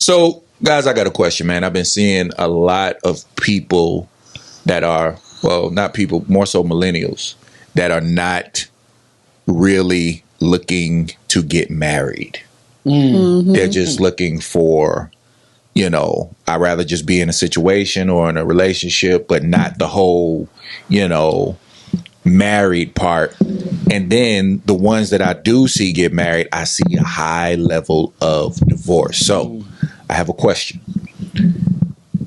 So, guys, I got a question, man. I've been seeing a lot of people that are, well, not people, more so millennials, that are not really looking to get married. Mm-hmm. They're just looking for, I'd rather just be in a situation or in a relationship, but not the whole, married part. And then the ones that I do see get married, I see a high level of divorce. So I have a question.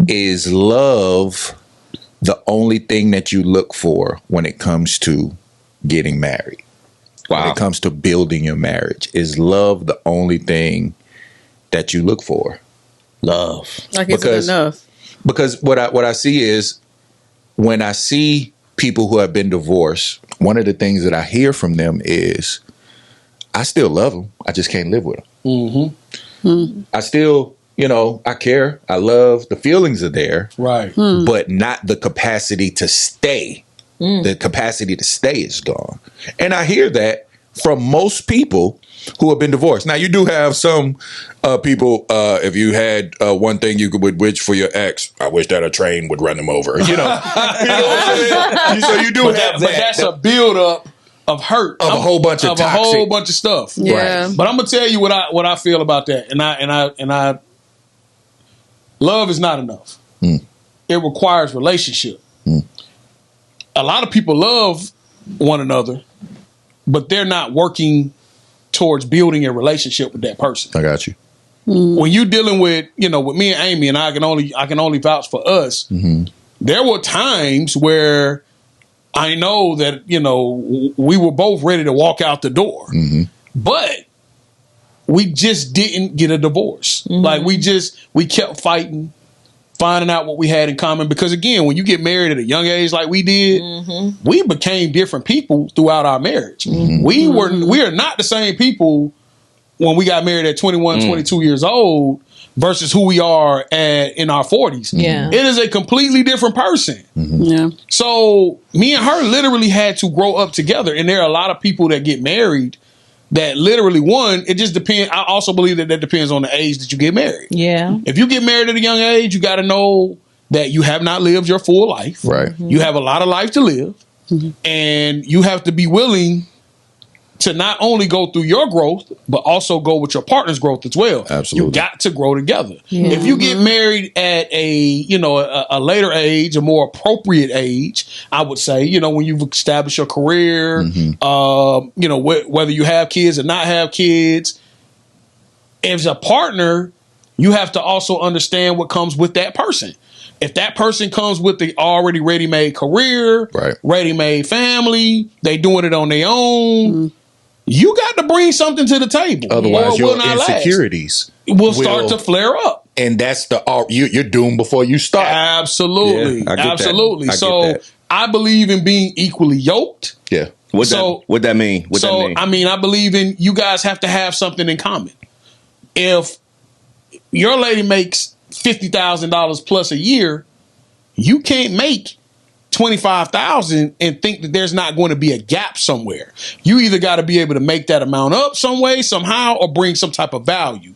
Is love the only thing that you look for when it comes to getting married? Wow. When it comes to building your marriage? Is love the only thing that you look for? Love. Like, is it enough? Because what I see is, when I see people who have been divorced, one of the things that I hear from them is, I still love them. I just can't live with them. Mm-hmm. Mm-hmm. I still, I care. I love. The feelings are there. Right. But not the capacity to stay. The capacity to stay is gone. And I hear that from most people who have been divorced. Now, you do have some people, if you had one thing you would wish for your ex, I wish that a train would run them over. You know what I'm saying? So you do have that. But that's a buildup of hurt. Of a whole bunch of toxic. A whole bunch of stuff. Yeah. Right. But I'm going to tell you what I feel about that. And I love is not enough. It requires relationship. A lot of people love one another, but they're not working towards building a relationship with that person. I got you. When you're dealing with, with me and Amy, and I can only vouch for us, there were times where I know that, we were both ready to walk out the door, but we just didn't get a divorce. Like, we kept fighting, finding out what we had in common. Because again, when you get married at a young age like we did, we became different people throughout our marriage. We are not the same people when we got married at 21, 22 years old versus who we are in our 40s. Yeah. It is a completely different person. Yeah. So me and her literally had to grow up together. And there are a lot of people that get married that literally, it just depends. I also believe that depends on the age that you get married. Yeah. If you get married at a young age, you got to know that you have not lived your full life. Right. You have a lot of life to live. And you have to be willing to not only go through your growth, but also go with your partner's growth as well. Absolutely. You got to grow together. Yeah. If you get married at a later age, a more appropriate age, I would say, when you've established your career, whether you have kids or not have kids, as a partner, you have to also understand what comes with that person. If that person comes with the already ready-made career, right, ready-made family, they doing it on their own, you got to bring something to the table. Otherwise, your insecurities will start to flare up. And that's you're doomed before you start. Absolutely. Yeah, absolutely. So I believe in being equally yoked. Yeah. What that mean? I believe in, you guys have to have something in common. If your lady makes $50,000 plus a year, you can't make $25,000 and think that there's not going to be a gap somewhere. You either got to be able to make that amount up some way, somehow, or bring some type of value.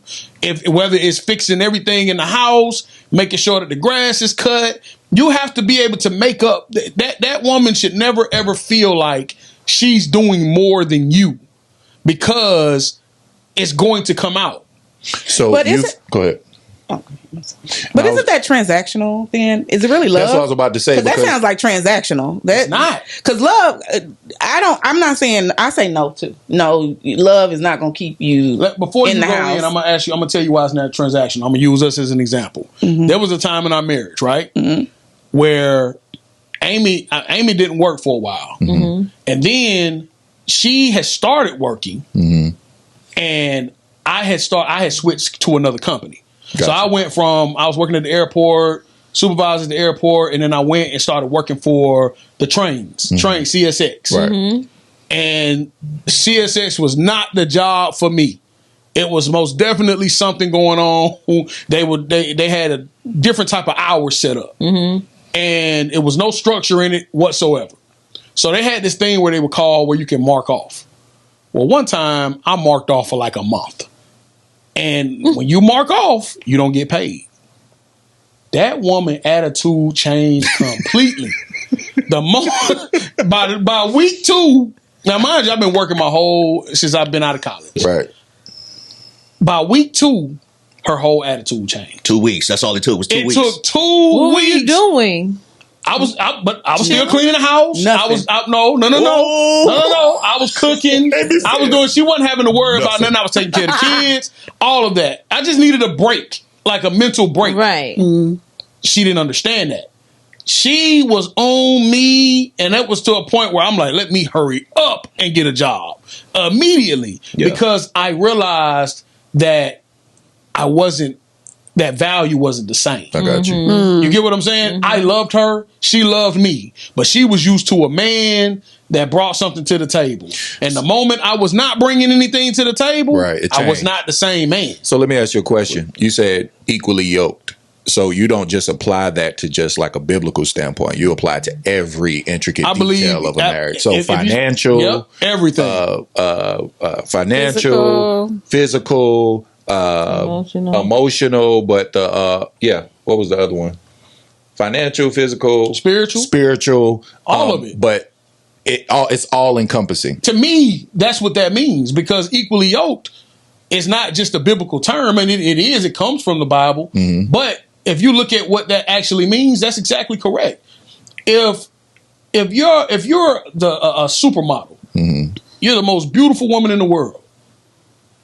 Whether it's fixing everything in the house, making sure that the grass is cut, you have to be able to make up. That woman should never ever feel like she's doing more than you, because it's going to come out. So go ahead. Oh, but isn't that transactional then? Is it really love? That's what I was about to say. That sounds like transactional. It's not. Because love, I'm not saying, I say no to. No, love is not going to keep you Before in you the go house. in, I'm going to tell you why it's not transactional. I'm going to use us as an example. There was a time in our marriage, right? Where Amy didn't work for a while. And then she had started working, and I had switched to another company. Gotcha. So I was working at the airport, supervisor at the airport, and then I went and started working for the train CSX. Right. And CSX was not the job for me. It was most definitely something going on. They had a different type of hours set up. And it was no structure in it whatsoever. So they had this thing where they would call where you can mark off. Well, one time I marked off for like a month. And when you mark off, you don't get paid. That woman attitude changed completely. The moment by week 2, now mind you, I've been working since I've been out of college. Right. By week 2, her whole attitude changed. 2 weeks. That's all it took. Was 2 weeks. It took 2 What weeks. were you doing? I was still cleaning the house. Nothing. No. I was cooking. I was doing. She wasn't having to worry about nothing. I was taking care of the kids. All of that. I just needed a break, like a mental break. Right. She didn't understand that. She was on me, and that was to a point where I'm like, let me hurry up and get a job immediately because I realized that that value wasn't the same. I got you. You get what I'm saying? I loved her. She loved me. But she was used to a man that brought something to the table. And the moment I was not bringing anything to the table, Right, it I was changed. not the same man. So let me ask you a question. You said equally yoked. So you don't just apply that to just like a biblical standpoint. You apply it to every intricate I believe detail of a marriage. So if you- financial, yep, everything. financial, physical, emotional, but what was the other one? Financial, physical, Spiritual? All of it. But it's all encompassing. To me, that's what that means because equally yoked is not just a biblical term, and it comes from the Bible. But if you look at what that actually means, that's exactly correct. If you're a supermodel, you're the most beautiful woman in the world.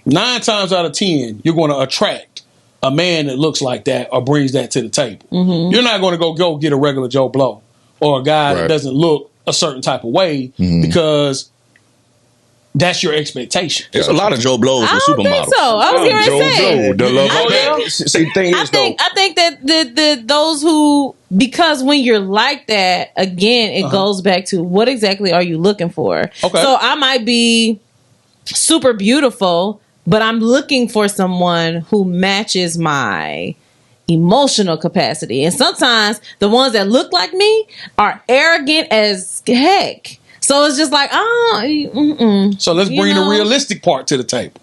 9 times out of 10, you're going to attract a man that looks like that or brings that to the table. You're not going to go get a regular Joe Blow or a guy that doesn't look a certain type of way because that's your expectation. There's a lot of Joe Blows I with don't supermodels. think so. I was going to say. the love Oh, yeah. See, the thing is, I think that those who, because when you're like that, again, it goes back to what exactly are you looking for? Okay. So I might be super beautiful, but I'm looking for someone who matches my emotional capacity. And sometimes the ones that look like me are arrogant as heck. So it's just like, So let's bring the realistic part to the table.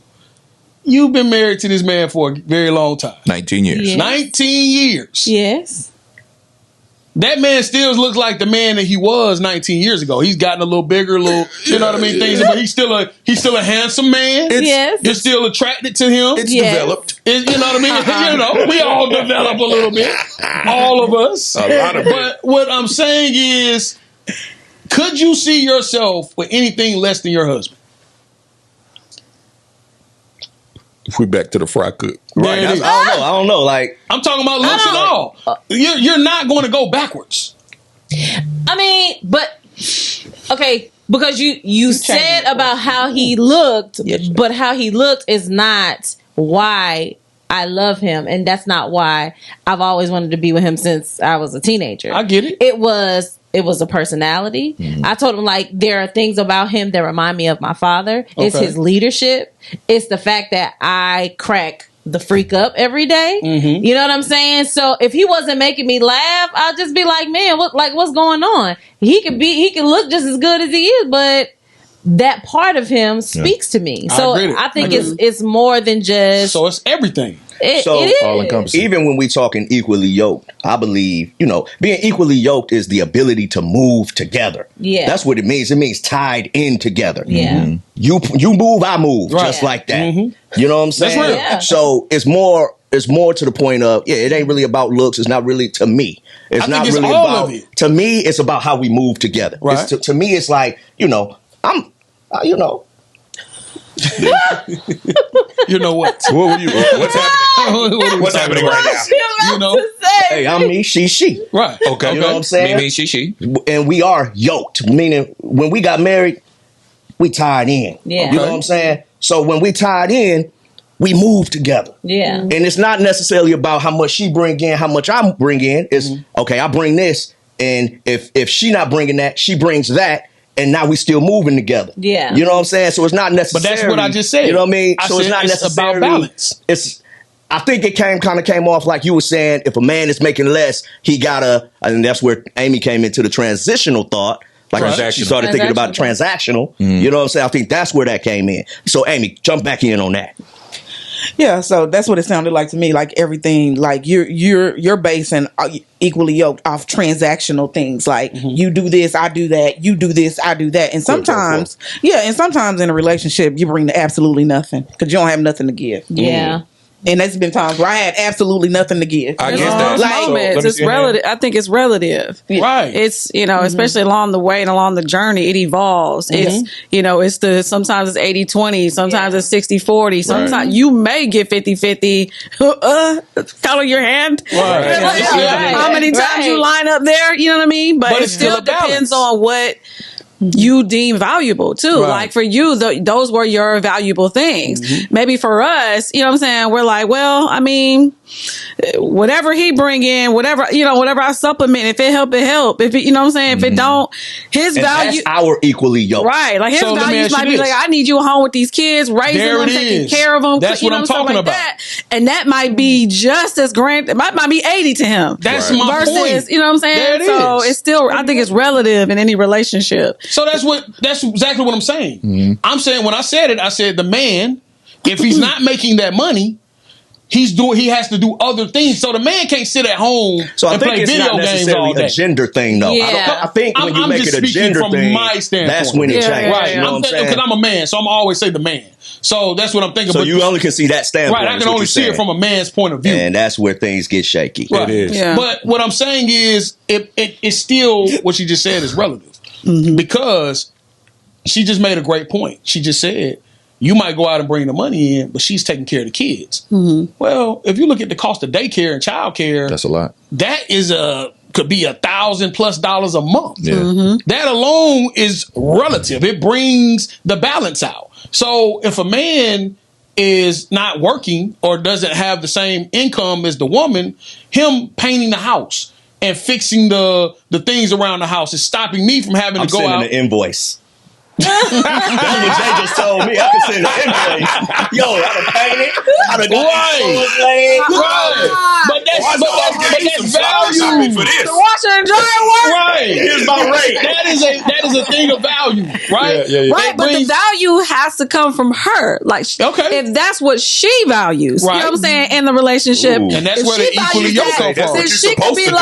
You've been married to this man for a very long time. 19 years. Yeah. 19 years. Yes. That man still looks like the man that he was 19 years ago. He's gotten a little bigger, you know what I mean? Things, but he's still a handsome man. Yes. You're still attracted to him. It's Yes. developed. You know what I mean? We all develop a little bit. All of us. A lot of it. But what I'm saying is, could you see yourself with anything less than your husband? If we back to the fry cook. There it is. I don't know. Like, I'm talking about looks and all. You're not going to go backwards. I mean, but okay, because you said about how he looked, but how he looked is not why I love him, and that's not why I've always wanted to be with him since I was a teenager. I get it. It was a personality. I told him, like, there are things about him that remind me of my father. It's Okay. his leadership. It's the fact that I crack the freak up every day. You know what I'm saying? So if he wasn't making me laugh, I'd just be like, man, what's going on? He can look just as good as he is, but that part of him speaks to me. So I get it. I think I get it's more than just So it's everything. it So, is. all encompassing. even when we talking equally yoked, I believe, being equally yoked is the ability to move together. Yeah. That's what it means. It means tied in together. Yeah. You move, I move, Right. just like that. Mhm. You know what I'm saying? That's real. Yeah. So it's more to the point of, it ain't really about looks. It's not really, to me. It's I not think it's really all about, of it. to me, it's about how we move together. Right. It's to me, it's like, You know what? What's happening? What's happening right now? You know? hey, I'm me, she. Right. Okay. You know what I'm saying? Me, she. And we are yoked, meaning when we got married, we tied in. Yeah. You know what I'm saying? So when we tied in, we move together. Yeah. And it's not necessarily about how much she bring in, how much I bring in. It's, okay, I bring this, and if she not bringing that, she brings that, and now we still moving together. Yeah. You know what I'm saying? So it's not necessarily. But that's what I just said. You know what I mean? I So it's said not it's necessarily about balance. It's. I think it came off like you were saying. If a man is making less, he gotta, and that's where Amy came into the transitional thought. Like she started thinking about transactional. You know what I'm saying? I think that's where that came in. So Amy, jump back in on that. Yeah, so that's what it sounded like to me. Like everything, like you're basing equally yoked off transactional things. Like you do this, I do that. You do this, I do that. And sometimes, and sometimes in a relationship, you bring absolutely nothing because you don't have nothing to give. Yeah. And there's been times where I had absolutely nothing to give. I There's guess those that. moments. It's relative. I think it's relative. Right. It's, especially along the way and along the journey, it evolves. It's, it's sometimes it's 80-20, sometimes it's 60-40. Sometimes you may get 50-50. Color your hand. Right. How many times you line up there, you know what I mean? But it it's still still a balance. depends on what you deem valuable too. Right. Like for you, those were your valuable things. Maybe for us, you know what I'm saying? We're like, well, I mean, whatever he bring in, whatever I supplement, if it help, it help. If it, you know what I'm saying? If it don't, his And value. that's our equally yoked. Right. Like his So let me values ask might you be this. like, I need you home with these kids, raising There them, it taking is. care of them. That's what I'm stuff talking like about. that. And that might be just as grand. It might be 80 to him. That's my Versus, point. you know what I'm saying? There it So is. it's still, I think it's relative in any relationship. So that's exactly what I'm saying. I'm saying when I said it, I said the man, if he's not making that money, he has to do other things. So the man can't sit at home So I and think play it's video not games all necessarily day. a gender thing, though. Yeah. I think when you I'm make just it a speaking gender from thing, my standpoint. that's when it Yeah, changes. yeah, Right. You know what I'm Because saying? I'm a man, so I'm always say the man. So that's what I'm thinking. So but you only can see that standpoint. right, I is can what only you're see it saying. from a man's point of view. And that's where things get shaky. Right. It is. Yeah. But what I'm saying is, it's still what she just said is relative because she just made a great point. She just said you might go out and bring the money in, but she's taking care of the kids. Well, if you look at the cost of daycare and childcare, That's a lot. that could be $1,000+ a month. Yeah. That alone is relative. It brings the balance out. So if a man is not working or doesn't have the same income as the woman, him painting the house and fixing the things around the house is stopping me from having I'm to go sending out. an invoice. That's what Jay just told me. I can send an invoice. Yo, I done painted. I done got Right. Right. But that's value. The washer and dryer work. Right. Here's my rate. That is a thing of value, right? Yeah, yeah. Right, but the value has to come from her. Like, Okay. if that's what she values, you know Right. what I'm saying, in the relationship, Ooh. And that's if where she the equally values yoked that, come from. then That's she what could you're be supposed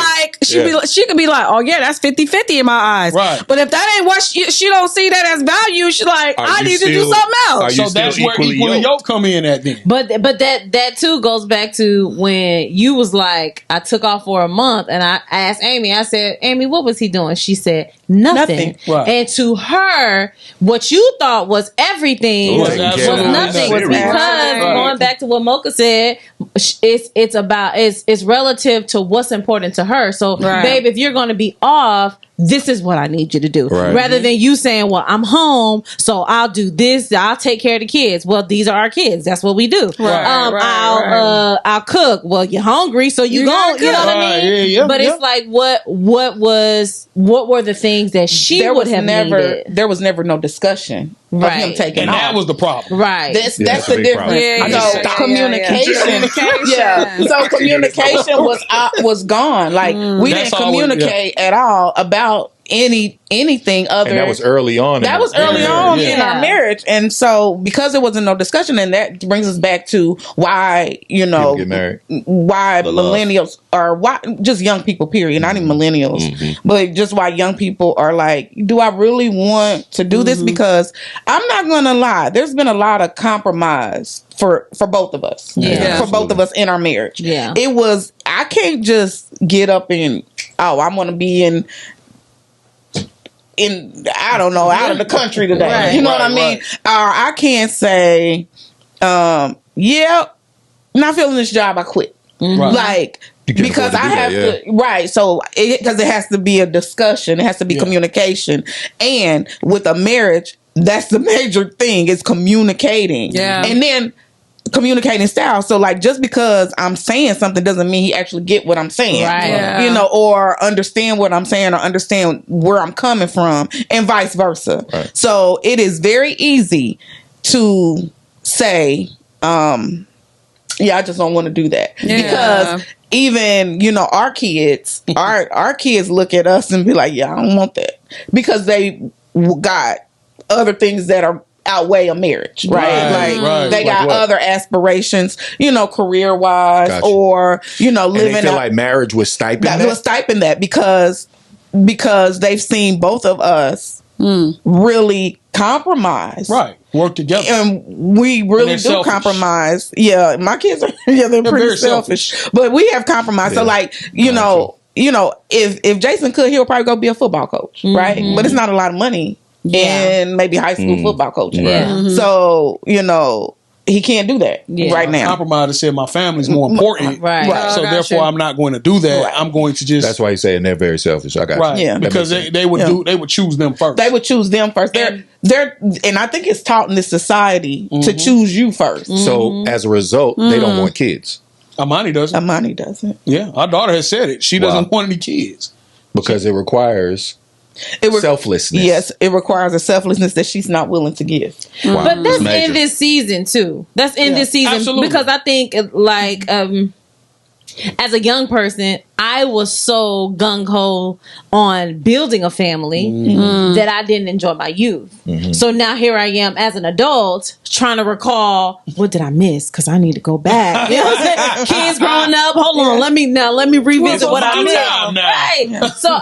to like, she could be like, oh yeah, that's 50-50 in my eyes. Right. But if that ain't what she don't see that as value, she's like, Are I you need to do still- something are else. you So still that's where equally equally yoked? yoked come in at then. But that too goes back to when you was like, I took off for a month and I asked Amy, I said, Amy, what was he doing? She said, nothing. Right. And to her, what you thought was everything Was was absolutely nothing. nothing. Because Right. going back to what Mocha said, it's relative to what's important to her. So, Right. babe, if you're going to be off, this is what I need you to do. Right. Rather than you saying, well, I'm home, so I'll do this. I'll take care of the kids. Well, these are our kids. That's what we do. Right, I'll cook. Well, you're hungry, so you gotta go. You know cook. what I Right, mean? yeah, But yeah. it's like, what were the things that she There would was have never needed? there was never no discussion of Right. him taking And off. that was the problem. Right. That's that's a the big difference. problem. Yeah, I yeah, just yeah, stopped. Communication. Communication. So communication was gone. Like we That's didn't all we- communicate at all about anything other. And that was early on. That in was the- early yeah, on yeah. in our marriage, and so because there wasn't no discussion, and that brings us back to why People get married. why The love. millennials or why just young people, period, not even millennials, but just why young people are like, do I really want to do this? Because I'm not gonna lie, there's been a lot of compromise for both of us, Yeah. for both of us in our marriage. Yeah. It was, I can't just get up and I'm gonna be in I don't know, out of the country today. Right. You know what I Right, mean? right. Or I can't say, yeah, not feeling this job, I quit. Right. Like, You can't because afford I to do have that, to, right. So, because it has to be a discussion, it has to be Yeah. communication. And with a marriage, that's the major thing is communicating. Yeah. And then communicating style. So, like, just because I'm saying something doesn't mean he actually get what I'm saying. Right. Yeah. You know, or understand what I'm saying or understand where I'm coming from and vice versa. Right. So, it is very easy to say, yeah, I just don't want to do that. Yeah. Because even, you know, our kids, our kids look at us and be like, yeah, I don't want that. Because they got other things that are outweigh a marriage, right? Like right. they Like got what? other aspirations, career wise, Gotcha. or And they living feel out. like marriage was stipend That that? was stipend that because they've seen both of us really compromise, Right. Work together. and we really they're do selfish. compromise. Yeah, my kids are they're pretty very selfish, but we have compromised. So Yeah. like if Jason could, he'll probably go be a football coach, right? But it's not a lot of money in maybe high school football coaching. Yeah. So he can't do that right now. Compromise and said my family's more important. Right. So Oh, gotcha. therefore I'm not going to do that. Right. I'm going to just That's why he's saying they're very selfish. I got right. you. Yeah. Because That makes they would Yeah. they would choose them first. They would choose them first. They're and I think it's taught in this society to choose you first. So as a result, they don't want kids Amani doesn't. Amani doesn't. Yeah. Our daughter has said it. She doesn't want any kids. because it requires It was selflessness. Yes, it requires a selflessness that she's not willing to give. Wow. But that's Major. in this season too. That's in this season Absolutely. because I think as a young person, I was so gung ho on building a family that I didn't enjoy my youth. So now here I am as an adult trying to recall what did I miss because I need to go back. You know what I'm saying? Kids growing up. Hold on, let me revisit Well, what I it's missed. time now. Right. So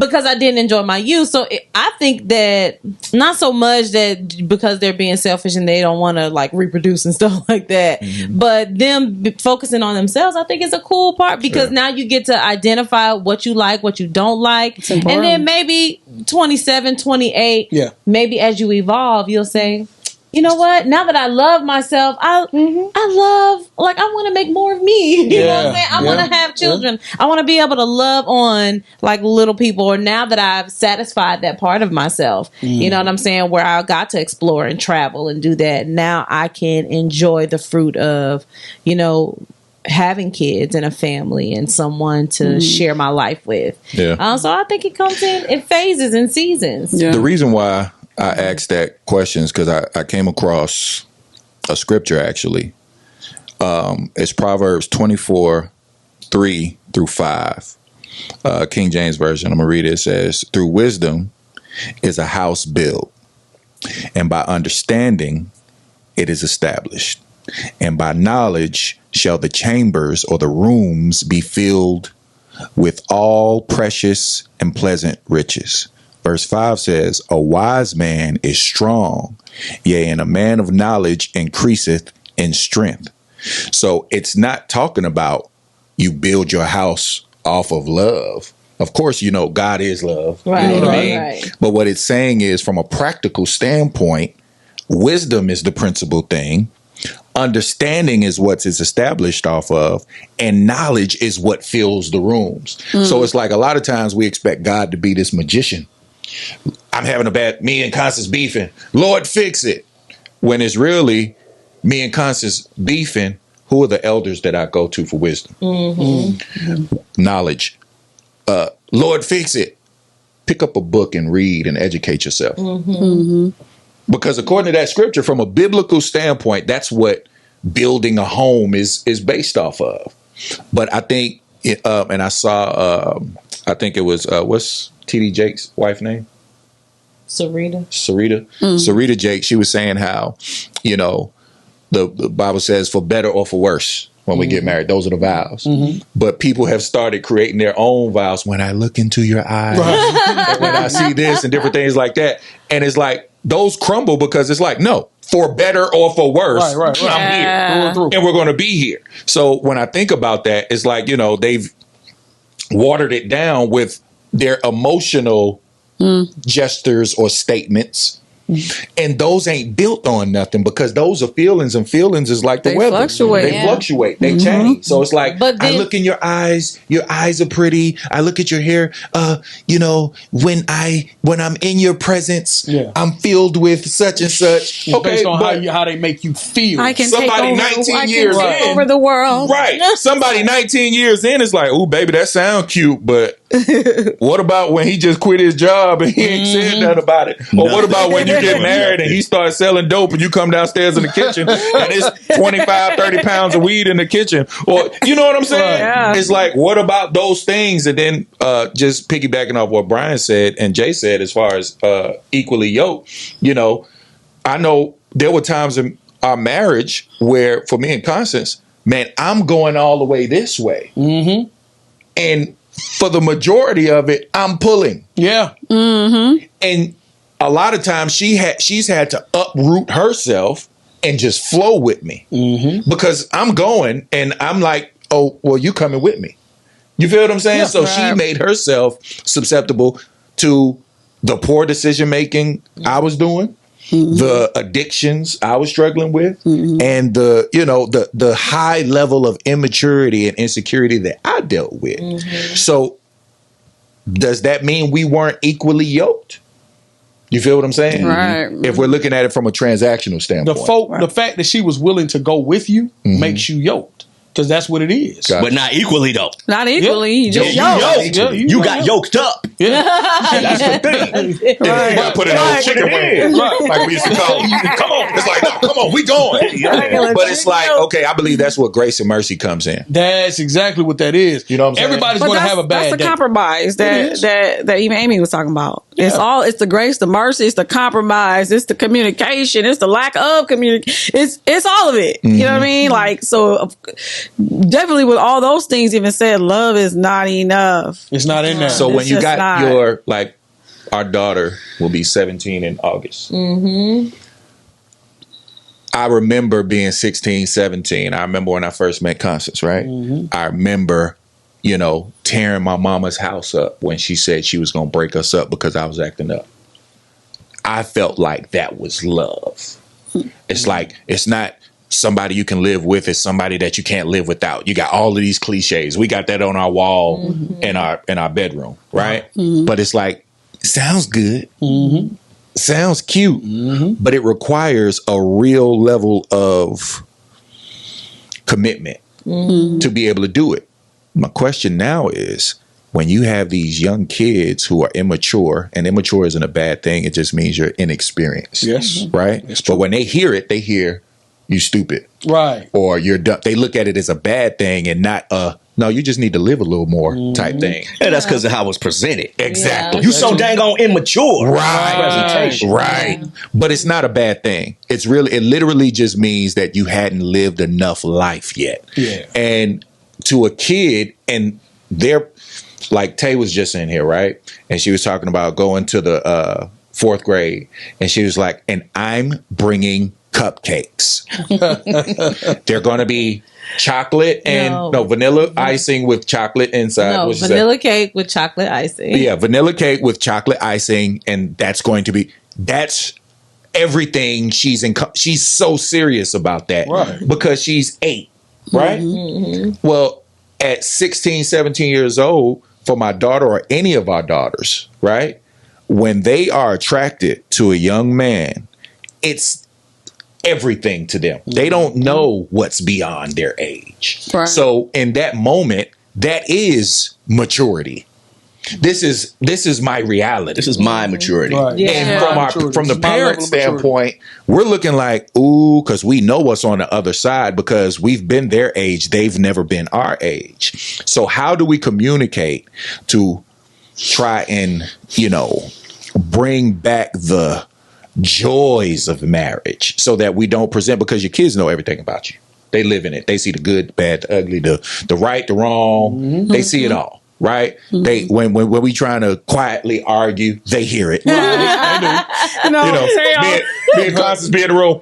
because I didn't enjoy my youth, so I think that not so much that because they're being selfish and they don't want to like reproduce and stuff like that, but them focusing on themselves, I think is a cool part because now you get to identify what you like, what you don't like, and then maybe 27, 28, maybe as you evolve, you'll say, you know what? Now that I love myself, I love, like, I want to make more of me. You know what I'm saying? I want to have children. I want to be able to love on like little people. Or now that I've satisfied that part of myself, you know what I'm saying? Where I got to explore and travel and do that. Now I can enjoy the fruit of, having kids and a family and someone to share my life with. Yeah. So I think it comes in phases and seasons. Yeah. The reason why I asked that question is because I came across a scripture actually. It's Proverbs 24:3-5. King James Version. I'm going to read it. It says, through wisdom is a house built, and by understanding it is established. And by knowledge shall the chambers or the rooms be filled with all precious and pleasant riches. Verse 5 says, a wise man is strong, yea, and a man of knowledge increaseth in strength. So it's not talking about you build your house off of love. Of course, God is love. Right, You know what I mean? right. But what it's saying is, from a practical standpoint, wisdom is the principal thing. Understanding is what it's established off of, and knowledge is what fills the rooms. So it's like a lot of times we expect God to be this magician. I'm having me and Constance beefing. Lord, fix it. When it's really me and Constance beefing, who are the elders that I go to for wisdom? Knowledge. Lord, fix it. Pick up a book and read and educate yourself. Because according to that scripture, from a biblical standpoint, that's what building a home is based off of. But I think, and I saw, I think it was, what's T.D. Jake's wife name? Sarita. Sarita Jake, she was saying how, the Bible says for better or for worse when we get married. Those are the vows. But people have started creating their own vows. When I look into your eyes, and when I see this and different things like that. And it's like, those crumble because it's like, no, for better or for worse, Right. I'm here. Through and through. And we're going to be here. So when I think about that, it's like, they've watered it down with their emotional gestures or statements. And those ain't built on nothing because those are feelings, and feelings is like the They weather. fluctuate. They Yeah. fluctuate. They change. So it's like, But I then- look in your eyes are pretty. I look at your hair. When I'm in your presence, I'm filled with such and such. It's based on how they make you feel. I can Somebody take over, 19 I can years take in. over the world. Right. Somebody 19 years in is like, oh, baby, that sound cute, but what about when he just quit his job and he ain't said nothing about it? Or what about when you get married and he starts selling dope and you come downstairs in the kitchen and it's 25, 30 pounds of weed in the kitchen? Or, you know what I'm saying? Yeah. It's like, what about those things? And then just piggybacking off what Brian said and Jay said as far as equally yoked, I know there were times in our marriage where, for me and Constance, man, I'm going all the way this way. Mm-hmm. And for the majority of it, I'm pulling. Yeah. Mm-hmm. And a lot of times she's had to uproot herself and just flow with me. Mm-hmm. Because I'm going and I'm like, oh, well, you coming with me. You feel what I'm saying? Yeah, so she made herself susceptible to the poor decision making I was doing, the addictions I was struggling with, and the high level of immaturity and insecurity that I dealt with. So does that mean we weren't equally yoked? You feel what I'm saying? Right. If we're looking at it from a transactional standpoint. The fact that she was willing to go with you makes you yoked. Because that's what it is. Got But not equally though. Not equally. You just Yoked. Yeah, You got yoked up. Yeah. That's the thing. You gotta put it on chicken wing. Like we used to call it. Come on. It's like, no, come on, we going. But it's like, okay, I believe that's what grace and mercy comes in. That's exactly what that is. You know what I'm saying? Everybody's But going to have a bad that's the day. compromise that even Amy was talking about. It's the grace, the mercy, it's the compromise, it's the communication, it's the lack of communication. It's all of it. You know what I mean? Like, so definitely with all those things even said, love is not enough. It's not in there. So when It's you just got not. your, like, our daughter will be 17 in August. I remember being 16, 17. I remember when I first met Constance, right? I remember, tearing my mama's house up when she said she was going to break us up because I was acting up. I felt like that was love. It's like, it's not somebody you can live with, it's somebody that you can't live without. You got all of these cliches. We got that on our wall in our bedroom, right? But it's like, it sounds good. Sounds cute, but it requires a real level of commitment to be able to do it. My question now is, when you have these young kids who are immature, and immature isn't a bad thing, it just means you're inexperienced. Yes. Right? But when they hear it, they hear you stupid. Right. Or you're dumb. They look at it as a bad thing and not no, you just need to live a little more type thing. And that's because of how it's presented. Exactly. You so dang on immature. Right. Presentation. Right. But it's not a bad thing. It literally just means that you hadn't lived enough life yet. Yeah. And to a kid, and they're like Tay was just in here, right? And she was talking about going to the fourth grade. And she was like, and I'm bringing cupcakes. They're going to be chocolate and vanilla icing with chocolate inside. No, vanilla cake with chocolate icing. Yeah, vanilla cake with chocolate icing, and that's everything. She's so serious about that, right? Because she's 8, right? Well, at 16, 17 years old, for my daughter or any of our daughters, right? When they are attracted to a young man, it's everything to them. They don't know what's beyond their age. Right. So in that moment, that is maturity. This is my reality. This is my maturity. Right. Yeah. And from the This is my parent level of maturity. standpoint, we're looking like, ooh, because we know what's on the other side because we've been their age. They've never been our age. So how do we communicate to try and, bring back the joys of marriage so that we don't present, because your kids know everything about you. They live in it. They see the good, the bad, the ugly, the right, the wrong. They see it all. Right? They when we trying to quietly argue, they hear it. They do. Me and Constance be in the room.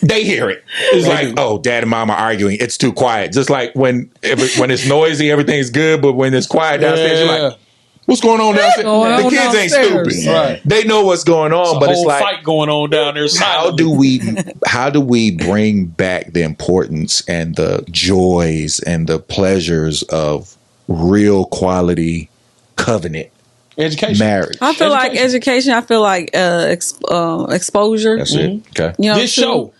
They hear it. It's like, oh, dad and mom are arguing. It's too quiet. Just like when it's noisy, everything's good, but when it's quiet downstairs, you're like, what's going on downstairs? The kids ain't stupid. Right. They know what's going on, but It's it's a like, fight going on down there. how do we bring back the importance and the joys and the pleasures of real quality covenant education marriage? I feel like education. I feel like exposure. That's it. Okay. this show.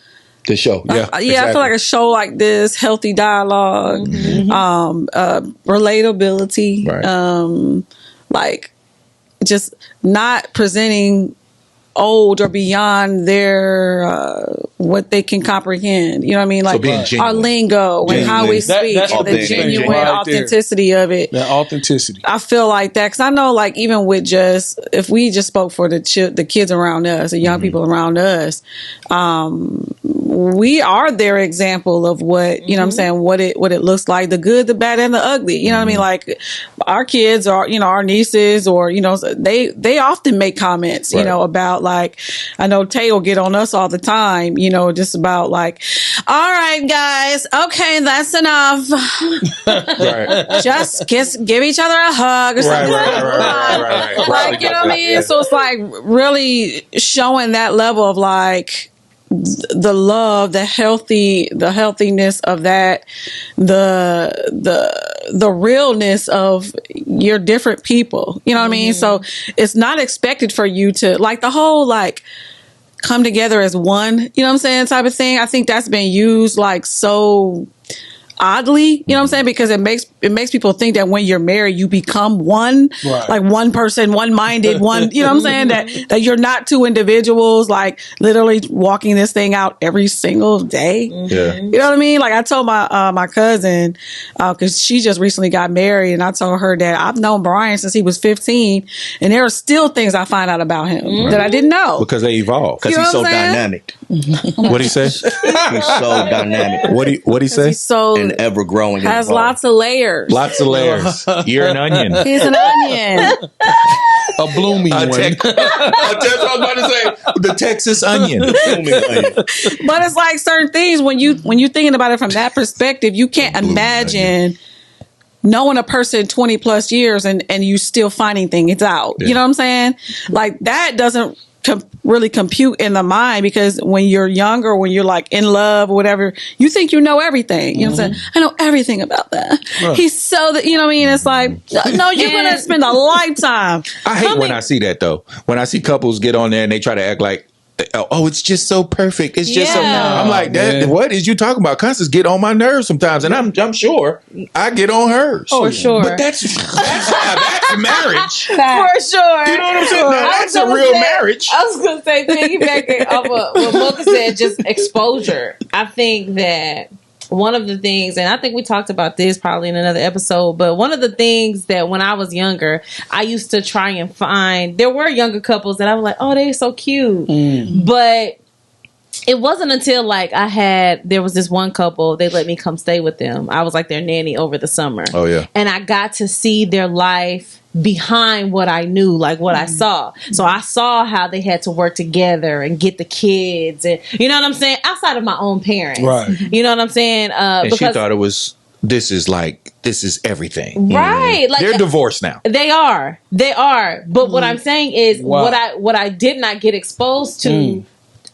This show. Yeah. I feel like a show like this, healthy dialogue, relatability, Right. like just not presenting old or beyond their what they can comprehend. You know what I mean? Like being our genuine. lingo and how we That- speak that's and what the they say genuine right there. authenticity of it. That authenticity. I feel like that because I know, like, even with just if we just spoke for the kids around us, the young people around us, we are their example of what you know. What I'm saying what it looks like, the good, the bad, and the ugly. You know what I mean? Like our kids or our nieces or they often make comments Right. about, like, I know Tay will get on us all the time. Just about like, all right, guys, okay, that's enough. Right. Just give each other a hug or something. Right. Like, you know what I mean? Yeah. So it's like really showing that level of like the love, the healthiness of that, the realness of your different people. You know what I mean? So it's not expected for you to like the whole like come together as one, you know what I'm saying, type of thing. I think that's been used like so oddly, you know what I'm saying, because it makes people think that when you're married you become one, Right. like one person, one-minded, one, you know what I'm saying, that you're not two individuals like literally walking this thing out every single day. Yeah. You know what I mean? Like I told my cousin, because she just recently got married, and I told her that I've known Brian since he was 15, and there are still things I find out about him that I didn't know. Because they evolve. Because You know he's so what I'm saying? dynamic. What'd he say? He's so dynamic What'd he say? He's so and ever growing. has lots of layers. Lots of layers. You're an onion. He's an onion. A blooming one. That's what I was about to say. The Texas onion. But it's like certain things when you're thinking about it from that perspective, you can't imagine knowing a person 20 plus years and you still finding things out. Yeah. You know what I'm saying? Like that doesn't really compute in the mind, because when you're younger, when you're like in love or whatever, you think you know everything. You know what I'm saying? I know everything about that. Right. He's so that, you know what I mean? It's like, no, you're going to spend a lifetime. I hate when I see that though. When I see couples get on there and they try to act like, oh, it's just so perfect. It's just so. Yeah. I'm like, Man. what is you talking about? Constance get on my nerves sometimes, and I'm sure I get on hers. For sure. But that's marriage. For sure. You know what I'm saying? Now, I that's was a gonna real say- marriage. I was going to say, piggybacking off of what Mocha said, just exposure. I think that one of the things, and I think we talked about this probably in another episode, but one of the things that when I was younger, I used to try and find, there were younger couples that I was like, oh, they're so cute. But it wasn't until like there was this one couple, they let me come stay with them. I was like their nanny over the summer. Oh, yeah. And I got to see their life behind what I knew, like what I saw. So I saw how they had to work together and get the kids, and you know what I'm saying, outside of my own parents. Right. You know what I'm saying? And she thought it was, this is everything. right, like They're divorced now. They are. But what I'm saying is Wow. what I did not get exposed to,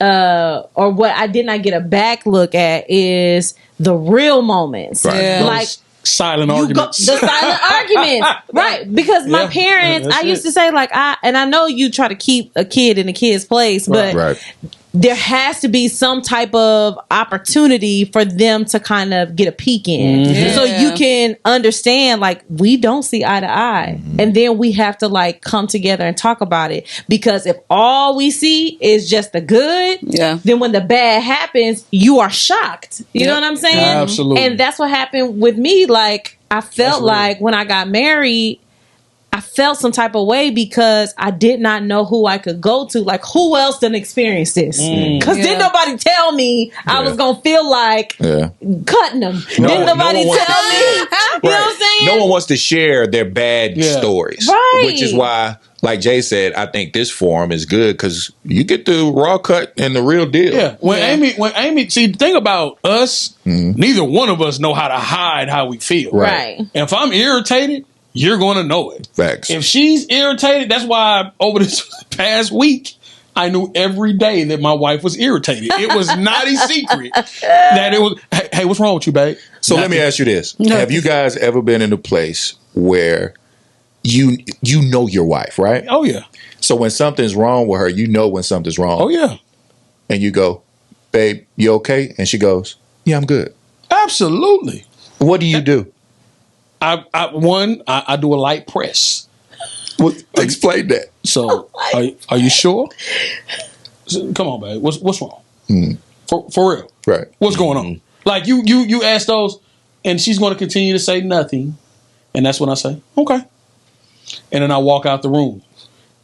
or what I did not get a back look at is the real moments. Right. Yeah. Like Silent the arguments. silent arguments, right? Because my Yeah, parents, that's I used it. to say like I know you try to keep a kid in a kid's place, but Right. there has to be some type of opportunity for them to kind of get a peek in, Mm-hmm. so Yeah. you can understand like we don't see eye to eye, and then we have to like come together and talk about it, because if all we see is just the good, Yeah. then when the bad happens, you are shocked. You know what I'm saying? Absolutely. And that's what happened with me. Like I felt real. like when I got married, I felt some type of way because I did not know who I could go to. Like, who else done experienced this? Because Yeah. didn't nobody tell me I was going to feel like Yeah. cutting them. No, Didn't nobody no one wants tell me. You know what I'm saying? No one wants to share their bad Yeah. stories. Right. Which is why, like Jay said, I think this forum is good because you get the raw cut and the real deal. Yeah. When Amy, see, the thing about us, neither one of us know how to hide how we feel. Right. And if I'm irritated, you're going to know it. Facts. If she's irritated, that's why over this past week, I knew every day that my wife was irritated. It was not a secret that it was, hey, what's wrong with you, babe? So let me ask you this. Have you guys ever been in a place where you know your wife, right? Oh, yeah. So when something's wrong with her, you know when something's wrong. Oh, yeah. And you go, babe, you okay? And she goes, yeah, I'm good. Absolutely. What do you do? I do a light press. Well, explain that. So, are you sure? Come on, babe. What's wrong? For real. Right. What's going on? Like you ask those, and she's going to continue to say nothing, and that's when I say okay, and then I walk out the room,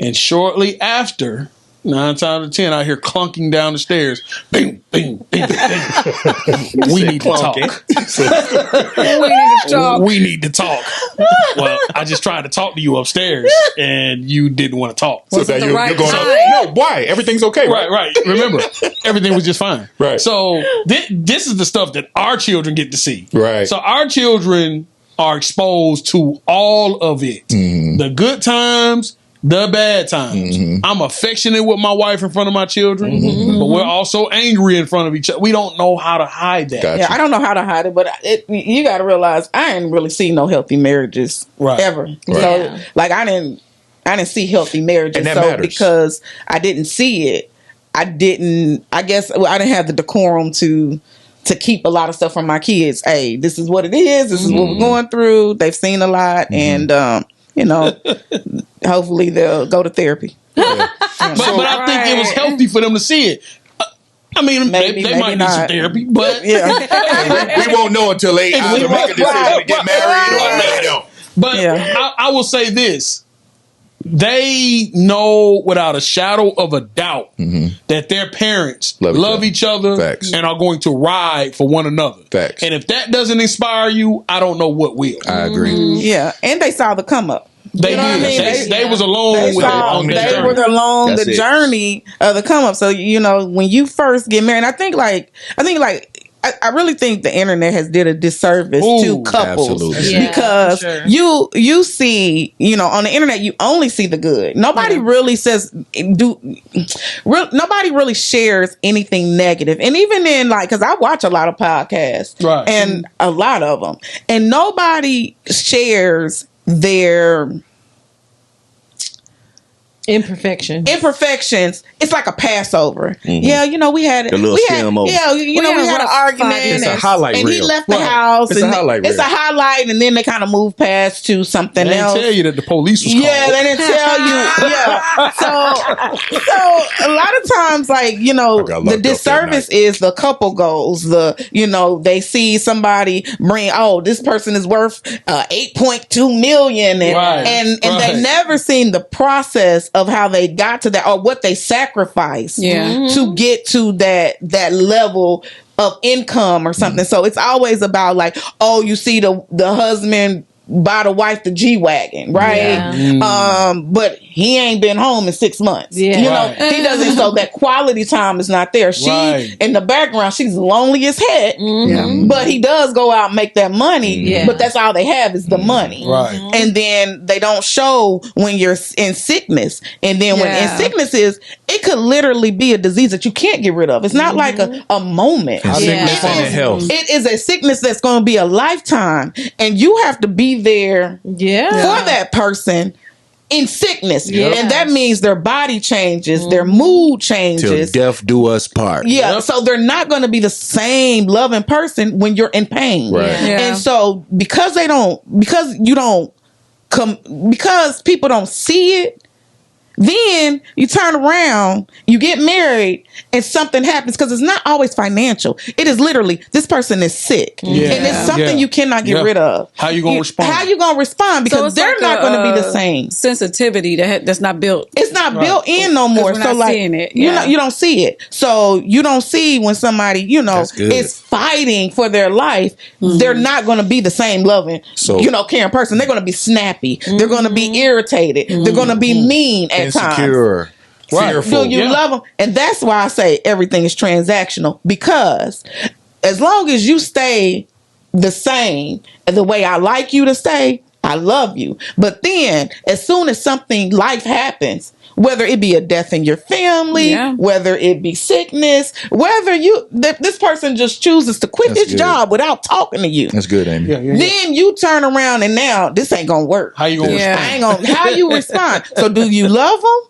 and shortly after, 9 times out of 10, I hear clunking down the stairs. Bing, bing, bing, bing. We need to talk. We need to talk. Well, I just tried to talk to you upstairs, and you didn't want to talk. So Wasn't that the right going, time. no, why? Everything's okay, right? Right. Remember, everything was just fine. Right. So this is the stuff that our children get to see. Right. So our children are exposed to all of it. The good times, the bad times. I'm affectionate with my wife in front of my children, but we're also angry in front of each other. We don't know how to hide that. Gotcha. Yeah, I don't know how to hide it, but you got to realize I ain't really seen no healthy marriages ever. Right. So, Yeah. like, I didn't see healthy marriages. And that so matters. because I didn't see it, I didn't have the decorum to keep a lot of stuff from my kids. Hey, this is what it is. This is what we're going through. They've seen a lot, and hopefully they'll go to therapy. But I think it was healthy for them to see it. I mean, Maybe, they maybe might need some not. therapy, but Yeah. We won't know until they either make a decision to get married or they don't. But Yeah. I will say this. They know without a shadow of a doubt that their parents love each other Facts. and are going to ride for one another. Facts. And if that doesn't inspire you, I don't know what will. I agree. Yeah, and they saw the come up. They You know what I did. mean? They was alone They with saw, on the they journey. were along That's the it. journey of the come up. So when you first get married, I think I really think the internet has did a disservice to couples absolutely. Yeah, because for sure. you see on the internet you only see the good. Nobody really says nobody really shares anything negative. And even in because I watch a lot of podcasts, Right. and a lot of them, and nobody shares their imperfections. It's like a Passover. Yeah, we had The little skim over. Yeah, we had an argument. It's a and- highlight and he reel. left the Right. house. It's a and highlight It's reel. a highlight, and then they kind of move past to something They didn't else. tell you that the police was Yeah, called. they didn't tell you. Yeah. So a lot of times, got locked the up disservice that night. is the couple goals. They see somebody bring, this person is worth 8.2 million, and Right. and Right. they never seen the process of how they got to that or what they sacrificed to get to that level of income or something. So it's always about you see the husband buy the wife the G-Wagon, right? Yeah. But he ain't been home in 6 months. Yeah. Right. He doesn't. So that quality time is not there. She Right. in the background, she's lonely as heck. But he does go out and make that money. Yeah. But that's all they have is the money. Right. And then they don't show when you're in sickness. And then when in sickness it could literally be a disease that you can't get rid of. It's not like a moment. And sickness Yeah. and in health. It is a sickness that's going to be a lifetime, and you have to be there for that person in sickness. Yeah. And that means their body changes, their mood Till changes. death do us part. Yeah, Yep. so they're not going to be the same loving person when you're in pain. Right. Yeah. And so because people don't see it, then you turn around, you get married, and something happens because it's not always financial. It is literally this person is sick, Yeah. and it's something Yeah. you cannot get Yeah. rid of. How you gonna respond? How you gonna respond? Because it's they're like not going to be the same. sensitivity that's not built. It's not built in no more. we're So not seeing it. Yeah. you don't see it. So you don't see when somebody That's good. is fighting for their life. They're not going to be the same loving, So- caring person. They're going to be snappy. They're going to be irritated. They're going to be mean at times. Insecure. Right. Fearful. Do you Yeah. love them? And that's why I say everything is transactional, because as long as you stay the same, the way I like you to stay, I love you. But then as soon as life happens, whether it be a death in your family, Yeah. whether it be sickness, whether this person just chooses to quit That's his good. job without talking to you, That's good, Amy. Yeah. then you turn around and now this ain't gonna work. How you gonna Yeah. respond? I ain't gonna. How you respond? So do you love them?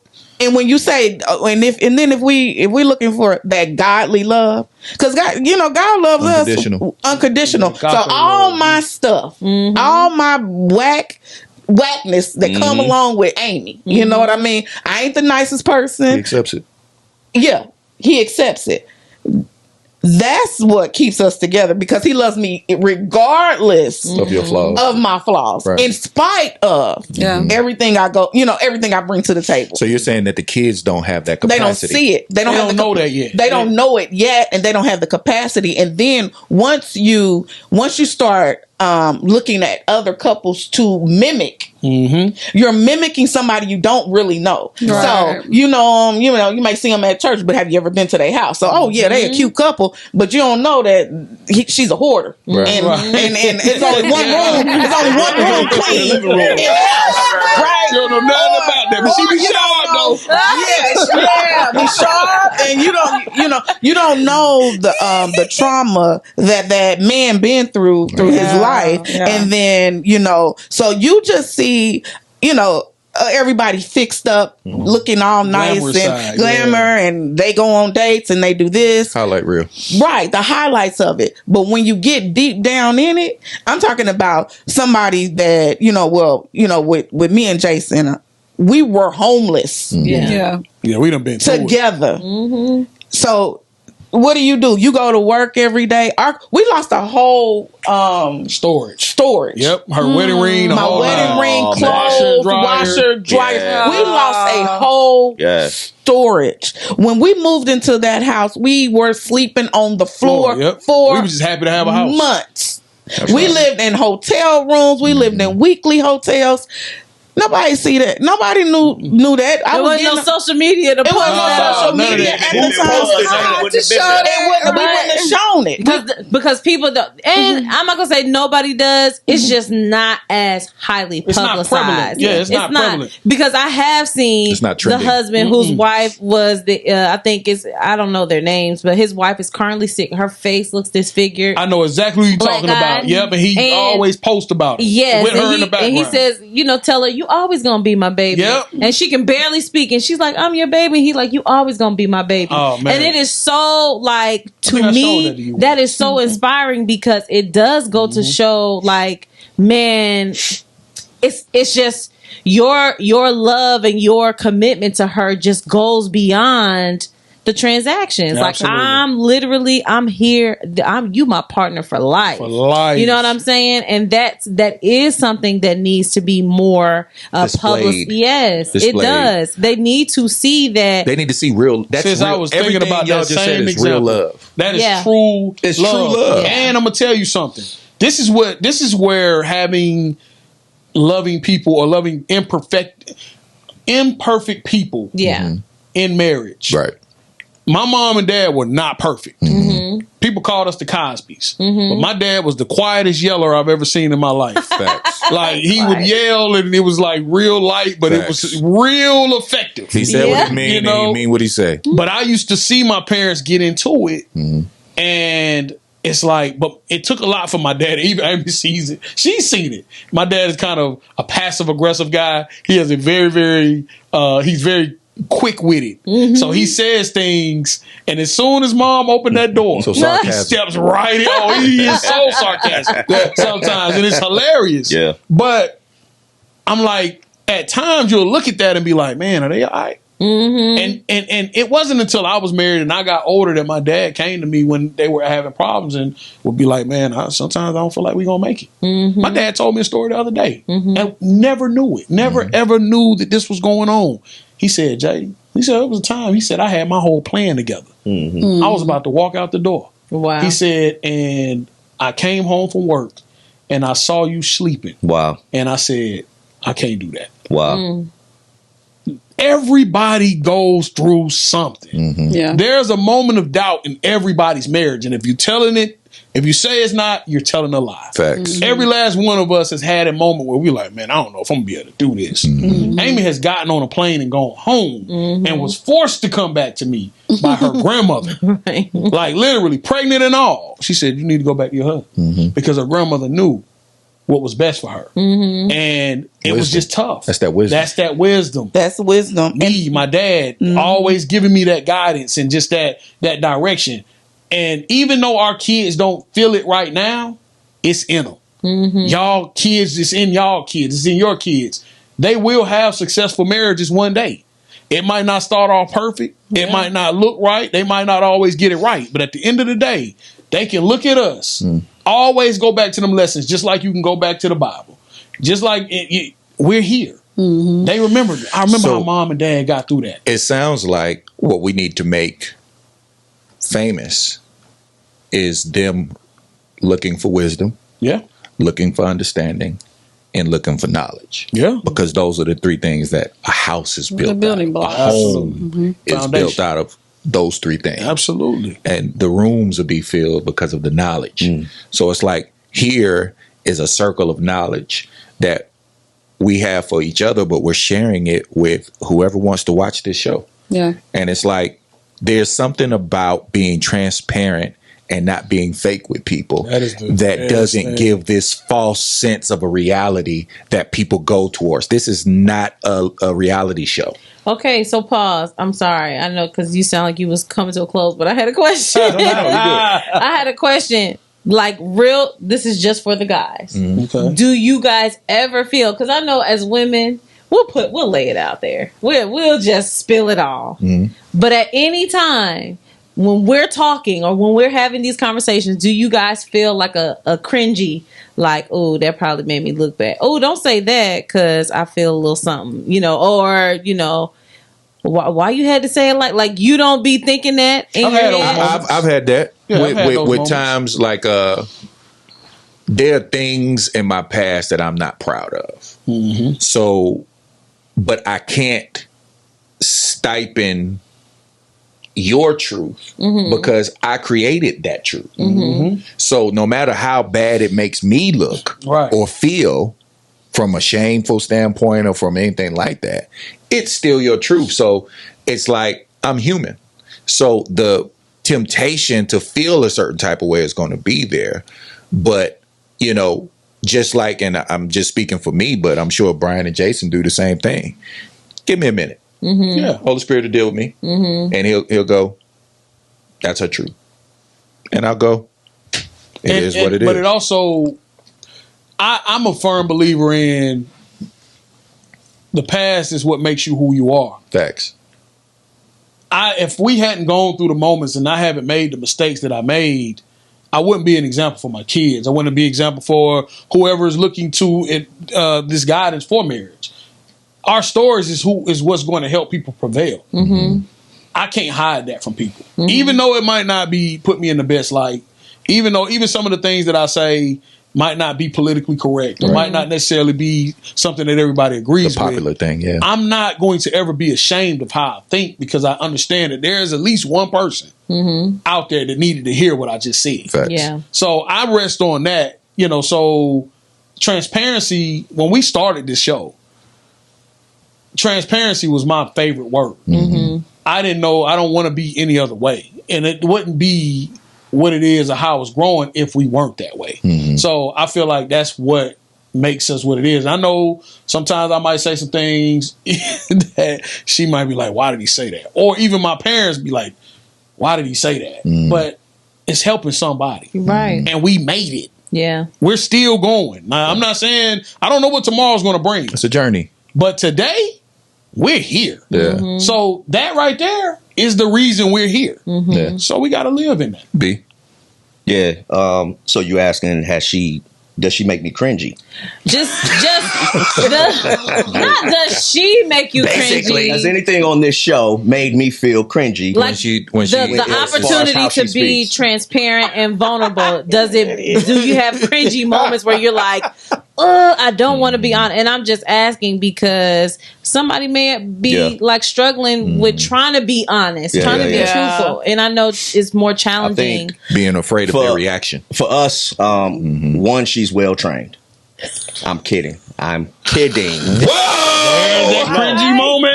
And when you say, if we looking for that godly love, because God loves Unconditional. us unconditional. So Godly all love. my stuff, all my whack whackness that come along with Amy. You know what I mean? I ain't the nicest person. He accepts it. Yeah, he accepts it. That's what keeps us together because he loves me regardless Of your flaws. of my flaws, Right. in spite of everything I go, everything I bring to the table. So you're saying that the kids don't have that They don't capacity. see it. They don't, They have don't know that yet. They don't know it yet, and they don't have the capacity. And then once you start looking at other couples to mimic, you're mimicking somebody you don't really know. Right. So you you may see them at church, but have you ever been to their house? So they a cute couple, but you don't know that she's a hoarder, Right. and, Right. and it's only one room. It's only one room clean in the house, right? You don't know nothing about that, but she be Or you sharp don't know- though. Yes, yeah, be sharp, and you don't know the trauma that man been through his life, and then so you just see everybody fixed up, looking all nice Glamour and side, glamour, and they go on dates and they do this. Highlight reel. Right, the highlights of it. But when you get deep down in it, I'm talking about somebody that, with me and Jason, we were homeless Yeah. Yeah, we done been through it. together. So what do? You go to work every day. We lost a whole Storage. storage. Yep, her wedding ring, the My whole wedding nine. ring, man. clothes, Washer, washer, dryer. Yeah. We lost a whole Yes. storage. When we moved into that house, we were sleeping on the floor Yep. for We were just happy to have a house. months. We lived in hotel rooms. We lived in weekly hotels. Nobody see that. Nobody knew that. There wasn't no social media to It post wasn't no that social on. none of media that. at It the wouldn't time. have posted, How it wouldn't to have been show there. that? We wouldn't have shown it. Because people don't, and I'm not gonna say nobody does. It's just not as highly It's not publicized. prevalent. Yeah, it's not prevalent. because I have seen It's not the trendy. husband whose wife was I don't know their names, but his wife is currently sick. Her face looks disfigured. I know exactly who you're Black talking guy. about. Yep, and he And- always posts about it. Yes, with her and in the he background. says, tell her you always gonna be my baby. Yep. And she can barely speak, and she's like, "I'm your baby." He like, "You always gonna be my baby." Oh, man. And it is so like to think I showed me that to you. that is so inspiring because it does go to show like, man, it's just your love and your commitment to her just goes beyond the transactions. Absolutely. Like I'm here. You my partner for life. For life. You know what I'm saying? And that is something that needs to be more public. Displayed. Yes, it Displayed. does. They need to see that. They need to see real. That's Since real. I was thinking Everything about y'all that just said same is example. real love. That is Yeah. true. It's true love. Yeah. And I'm gonna tell you something. This is where having loving people or loving imperfect people yeah. in marriage. Right. My mom and dad were not perfect. People called us the Cosbys, but my dad was the quietest yeller I've ever seen in my life. Facts. Like he would yell, and it was like real light, but it Facts. was real effective. He said what he mean, You and know? he mean what he say. But I used to see my parents get into it, and it's like, but it took a lot for my dad. Even Amy sees it. She's seen it. My dad is kind of a passive aggressive guy. He has a very, very, he's very quick witted. So he says things, and as soon as mom opened that door, So he sarcastic. steps right in. Oh, he is so sarcastic sometimes, and it's hilarious. Yeah. But I'm like, at times you'll look at that and be like, man, are they all right? And it wasn't until I was married and I got older that my dad came to me when they were having problems and would be like, man, sometimes I don't feel like we're going to make it. My dad told me a story the other day and never knew it. Never ever knew that this was going on. He said, Jay, it was a time. He said, I had my whole plan together. I was about to walk out the door. Wow. He said, and I came home from work and I saw you sleeping. Wow. And I said, I can't do that. Wow. Everybody goes through something. Yeah. There's a moment of doubt in everybody's marriage. And if you're telling it, if you say it's not, you're telling a lie. Facts. Every last one of us has had a moment where we're like, man, I don't know if I'm going to be able to do this. Amy has gotten on a plane and gone home and was forced to come back to me by her grandmother. Right. Like literally pregnant and all. She said, you need to go back to your husband because her grandmother knew what was best for her. And it was Wisdom. just tough. That's that wisdom. That's that wisdom. That's wisdom. Me, my dad, always giving me that guidance and just that direction. And even though our kids don't feel it right now, it's in them. Y'all kids, it's in y'all kids. It's in your kids. They will have successful marriages one day. It might not start off perfect. It might not look right. They might not always get it right. But at the end of the day, they can look at us. Always go back to them lessons, just like you can go back to the Bible. Just like we're here. They remember. I remember how mom and dad got through that. It sounds like what we need to make famous is them looking for wisdom, Yeah. looking for understanding, and looking for knowledge. Yeah. Because those are the three things that a house is built building out of. blocks. A home is Foundation. built out of those three things. Absolutely. And the rooms will be filled because of the knowledge. So it's like here is a circle of knowledge that we have for each other, but we're sharing it with whoever wants to watch this show. Yeah. And it's like there's something about being transparent and not being fake with people That is the that best doesn't thing. give this false sense of a reality that people go towards. This is not a reality show. Okay, so pause. I'm sorry. I know because you sound like you was coming to a close, but I had a question. I had a question. Like real, this is just for the guys. Okay. Do you guys ever feel? Because I know as women, we'll lay it out there. We'll just spill it all. But at any time when we're talking or when we're having these conversations, do you guys feel like a cringy? Like, oh, that probably made me look bad. Oh, don't say that because I feel a little something, or why you had to say it like you don't be thinking that in I've your had those head? moments. I've had that Yeah, I've had those with moments. times like there are things in my past that I'm not proud of. So, but I can't stipend your truth because I created that truth. So no matter how bad it makes me look Right. or feel from a shameful standpoint or from anything like that, it's still your truth. So it's like I'm human. So the temptation to feel a certain type of way is going to be there. But, just like, and I'm just speaking for me, but I'm sure Brian and Jason do the same thing. Give me a minute. Yeah. Holy Spirit will deal with me. And he'll go, that's her truth. And I'll go, it is what it is. But it also, I'm a firm believer in the past is what makes you who you are. Facts. If we hadn't gone through the moments and I haven't made the mistakes that I made, I wouldn't be an example for my kids. I wouldn't be an example for whoever is looking to this guidance for marriage. Our stories is what's going to help people prevail. I can't hide that from people, even though it might not be put me in the best light. Even some of the things that I say might not be politically correct or might not necessarily be something that everybody agrees The popular with. thing, yeah. I'm not going to ever be ashamed of how I think because I understand that there is at least one person out there that needed to hear what I just said. Facts. Yeah. So I rest on that, so transparency, when we started this show, transparency was my favorite word. I didn't know, I don't want to be any other way. And it wouldn't be what it is or how it's growing if we weren't that way. So I feel like that's what makes us what it is. I know sometimes I might say some things that she might be like, why did he say that? Or even my parents be like, why did he say that? But it's helping somebody. Right. And we made it. Yeah. We're still going. Now, I'm not saying, I don't know what tomorrow's going to bring. It's a journey. But today, we're here. Yeah. So that right there is the reason we're here. Yeah. So we got to live in that. B. Yeah. So you asking, does she make me cringy? Not does she make you Basically, has cringy? anything on this show made me feel cringy? Like when the she as far as opportunity how to she be speaks. transparent and vulnerable. Do you have cringy moments where you're like, I don't want to be on? And I'm just asking because somebody may be like struggling with trying to be honest, Yeah, trying to be yeah. truthful. And I know it's more challenging. being afraid of For- their reaction. For us, one, she's well trained. I'm kidding. That cringy moment.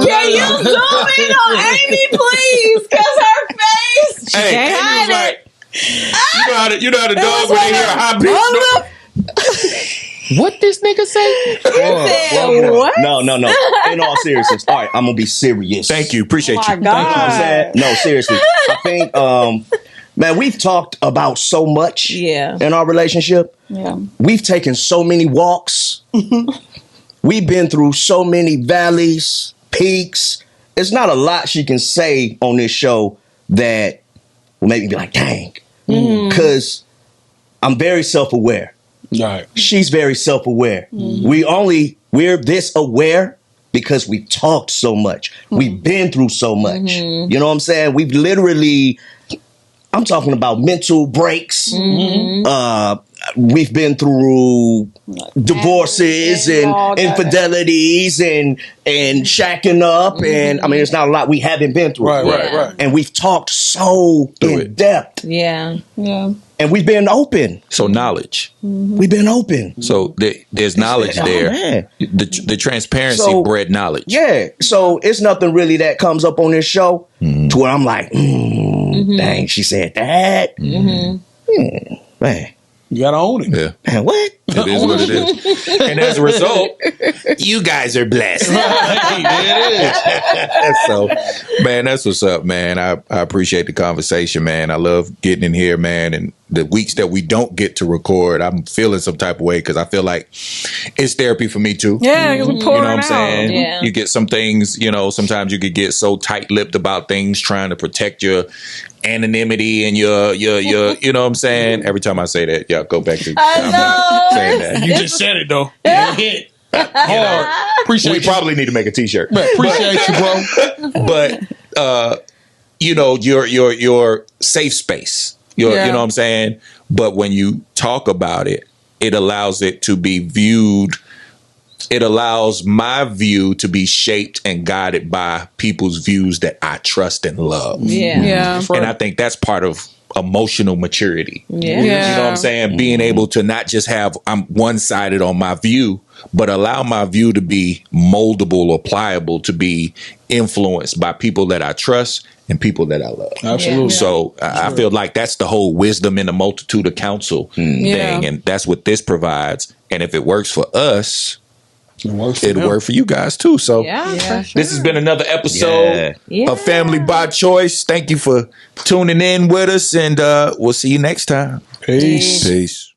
Can you zoom in on Amy, please? Because her face, she can't hide it. You know how the dog when they hear a high pitch. What this nigga say? What? No. In all seriousness, all right, I'm gonna be serious. Thank you. Appreciate Oh my you. God. You know what I'm saying? No, seriously. I think Man, we've talked about so much Yeah. in our relationship. Yeah. We've taken so many walks. We've been through so many valleys, peaks. It's not a lot she can say on this show that will make me be like, dang. Because I'm very self-aware. Right. She's very self-aware. We're this aware because we've talked so much. We've been through so much. You know what I'm saying? We've literally, I'm talking about mental breaks. We've been through divorces and infidelities and shacking up. And I mean, it's not a lot we haven't been through. Right. And we've talked so in depth. Yeah. Yeah. And we've been open. So knowledge. We've been open. So there's knowledge Oh, there. man. The transparency So- bred knowledge. Yeah. So it's nothing really that comes up on this show to where I'm like, dang, she said that. Man. You gotta own it. Yeah. Man, what? It is what it is. And as a result, you guys are blessed. So, man, that's what's up, man. I appreciate the conversation, man. I love getting in here, man. And the weeks that we don't get to record, I'm feeling some type of way because I feel like it's therapy for me too. Yeah, 'cause we You know pouring what I'm out. saying? Yeah. You get some things, sometimes you could get so tight-lipped about things trying to protect your anonymity and your you know what I'm saying? Every time I say that, y'all go back to I'm not saying that. You just said it though. You hit hard. Appreciate We you. probably need to make a t-shirt. Appreciate you, bro. But your safe space. You know what I'm saying? But when you talk about it, it allows it to be viewed. It allows my view to be shaped and guided by people's views that I trust and love. Yeah. Yeah. And I think that's part of emotional maturity. Yeah. Yeah. You know what I'm saying? Being able to not just have I'm one-sided on my view, but allow my view to be moldable or pliable to be influenced by people that I trust and people that I love. Absolutely. So I feel like that's the whole wisdom in the multitude of counsel Yeah. thing. And that's what this provides. And if it works for us, It works for it'll them. work for you guys too. So Yeah. For sure. this has been another episode Yeah. of Family by Choice. Thank you for tuning in with us, and we'll see you next time. Peace. Peace.